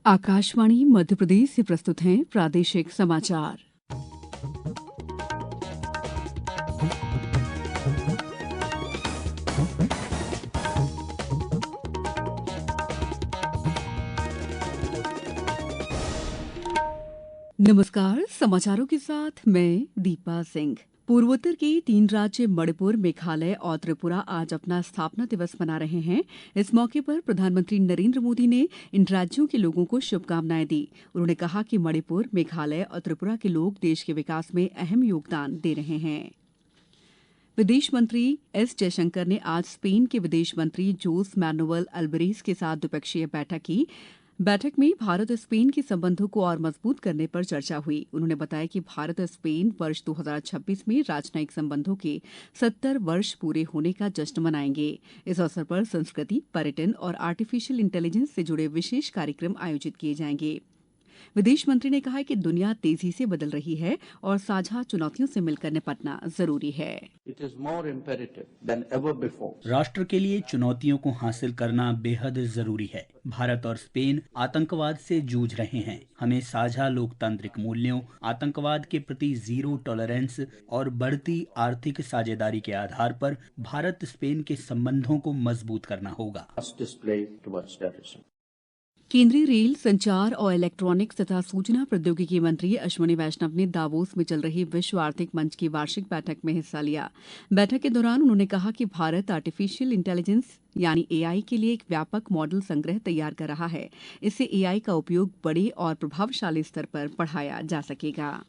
आकाशवाणी मध्य प्रदेश से प्रस्तुत हैं प्रादेशिक समाचार। नमस्कार, समाचारों के साथ मैं दीपा सिंह। पूर्वोत्तर के 3 राज्य मणिपुर, मेघालय और त्रिपुरा आज अपना स्थापना दिवस मना रहे हैं। इस मौके पर प्रधानमंत्री नरेंद्र मोदी ने इन राज्यों के लोगों को शुभकामनाएं दी। उन्होंने कहा कि मणिपुर, मेघालय और त्रिपुरा के लोग देश के विकास में अहम योगदान दे रहे हैं। विदेश मंत्री एस जयशंकर ने आज स्पेन के विदेश मंत्री जोस मैनुअल अल्वारेज के साथ द्विपक्षीय बैठक की। बैठक में भारत और स्पेन के संबंधों को और मजबूत करने पर चर्चा हुई। उन्होंने बताया कि भारत और स्पेन वर्ष 2026 में राजनयिक संबंधों के 70 वर्ष पूरे होने का जश्न मनाएंगे। इस अवसर पर संस्कृति, पर्यटन और आर्टिफिशियल इंटेलिजेंस से जुड़े विशेष कार्यक्रम आयोजित किए जाएंगे। विदेश मंत्री ने कहा कि दुनिया तेजी से बदल रही है और साझा चुनौतियों से मिलकर निपटना जरूरी है। राष्ट्र के लिए चुनौतियों को हासिल करना बेहद जरूरी है। भारत और स्पेन आतंकवाद से जूझ रहे हैं। हमें साझा लोकतांत्रिक मूल्यों, आतंकवाद के प्रति जीरो टॉलरेंस और बढ़ती आर्थिक साझेदारी के आधार पर भारत स्पेन के संबंधों को मजबूत करना होगा। केंद्रीय रेल, संचार और इलेक्ट्रॉनिक्स तथा सूचना प्रौद्योगिकी मंत्री अश्विनी वैष्णव ने दावोस में चल रही विश्व आर्थिक मंच की वार्षिक बैठक में हिस्सा लिया। बैठक के दौरान उन्होंने कहा कि भारत आर्टिफिशियल इंटेलिजेंस यानी एआई के लिए एक व्यापक मॉडल संग्रह तैयार कर रहा है। इससे एआई का उपयोग बड़े और प्रभावशाली स्तर पर बढ़ाया जा सकेगा।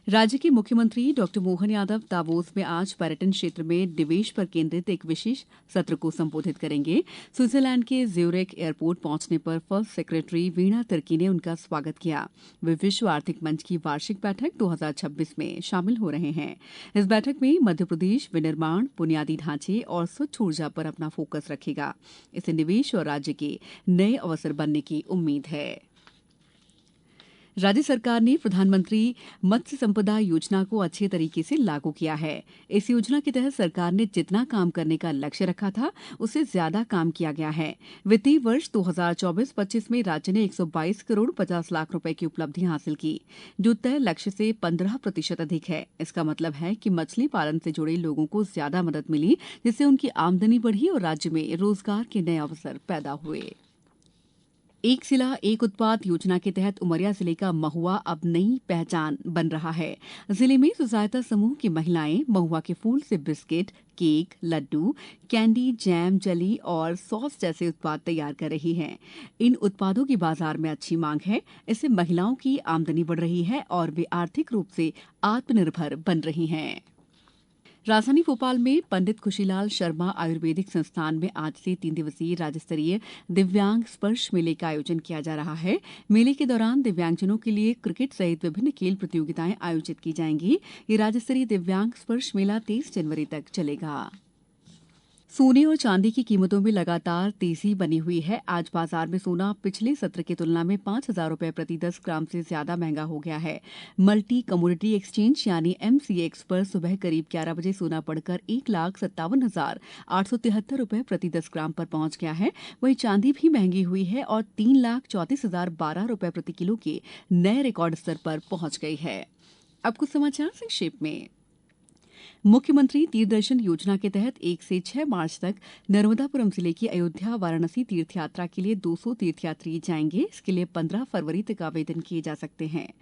राज्य के मुख्यमंत्री डॉक्टर मोहन यादव दावोस में आज पर्यटन क्षेत्र में निवेश पर केंद्रित एक विशेष सत्र को संबोधित करेंगे। स्विट्जरलैंड के ज्यूरिख एयरपोर्ट पहुंचने पर फर्स्ट सेक्रेटरी वीणा तिर्की ने उनका स्वागत किया। वे विश्व आर्थिक मंच की वार्षिक बैठक 2026 में शामिल हो रहे हैं। इस बैठक में मध्य प्रदेश विनिर्माण, बुनियादी ढांचे और स्वच्छ ऊर्जा पर अपना फोकस रखेगा। इससे निवेश और राज्य के नए अवसर बनने की उम्मीद है। राज्य सरकार ने प्रधानमंत्री मत्स्य संपदा योजना को अच्छे तरीके से लागू किया है। इस योजना के तहत सरकार ने जितना काम करने का लक्ष्य रखा था, उससे ज्यादा काम किया गया है। वित्तीय वर्ष 2024-25 में राज्य ने 122 करोड़ 50 लाख रुपए की उपलब्धि हासिल की, जो तय लक्ष्य से 15% अधिक है। इसका मतलब है कि मछली पालन से जुड़े लोगों को ज्यादा मदद मिली, जिससे उनकी आमदनी बढ़ी और राज्य में रोजगार के नए अवसर पैदा हुए। एक जिला एक उत्पाद योजना के तहत उमरिया जिले का महुआ अब नई पहचान बन रहा है। जिले में स्व सहायता समूह की महिलाएं महुआ के फूल से biscuit, cake, laddu, candy, jam, jelly और सॉस जैसे उत्पाद तैयार कर रही हैं। इन उत्पादों की बाजार में अच्छी मांग है। इससे महिलाओं की आमदनी बढ़ रही है और वे आर्थिक रूप से आत्मनिर्भर बन रही हैं। राजधानी भोपाल में पंडित खुशीलाल शर्मा आयुर्वेदिक संस्थान में आज से 3 दिवसीय राज्य स्तरीय दिव्यांग स्पर्श मेले का आयोजन किया जा रहा है। मेले के दौरान दिव्यांगजनों के लिए क्रिकेट सहित विभिन्न खेल प्रतियोगिताएं आयोजित की जाएंगी। ये राज्य स्तरीय दिव्यांग स्पर्श मेला 23 जनवरी तक चलेगा। सोने और चांदी की कीमतों में लगातार तेजी बनी हुई है। आज बाजार में सोना पिछले सत्र की तुलना में 5,000 रुपए प्रति 10 ग्राम से ज्यादा महंगा हो गया है। मल्टी कमोडिटी एक्सचेंज यानी MCX पर सुबह करीब 11 बजे सोना बढ़कर 1,57,873 रुपए प्रति 10 ग्राम पर पहुंच गया है। वहीं चांदी भी महंगी हुई है और 3,34,012 रुपए प्रति किलो के नए रिकॉर्ड स्तर पर पहुंच गई है। अब कुछ समाचार संक्षेप में। मुख्यमंत्री तीर्थदर्शन योजना के तहत 1 से 6 मार्च तक नर्मदापुरम जिले की अयोध्या वाराणसी तीर्थयात्रा के लिए 200 तीर्थयात्री जाएंगे। इसके लिए 15 फरवरी तक आवेदन किए जा सकते हैं।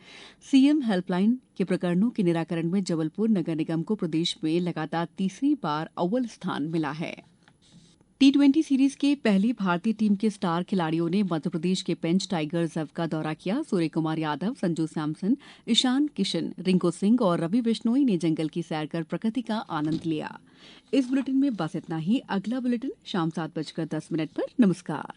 सीएम हेल्पलाइन के प्रकरणों के निराकरण में जबलपुर नगर निगम को प्रदेश में लगातार तीसरी बार अव्वल स्थान मिला है। T20 सीरीज के पहली भारतीय टीम के स्टार खिलाड़ियों ने मध्य प्रदेश के पेंच टाइगर रिजर्व का दौरा किया। सूर्य कुमार यादव, संजू सैमसन, ईशान किशन, रिंकू सिंह और रवि बिश्नोई ने जंगल की सैर कर प्रकृति का आनंद लिया। इस बुलेटिन में बस इतना ही। अगला बुलेटिन शाम 7:10 पर। नमस्कार।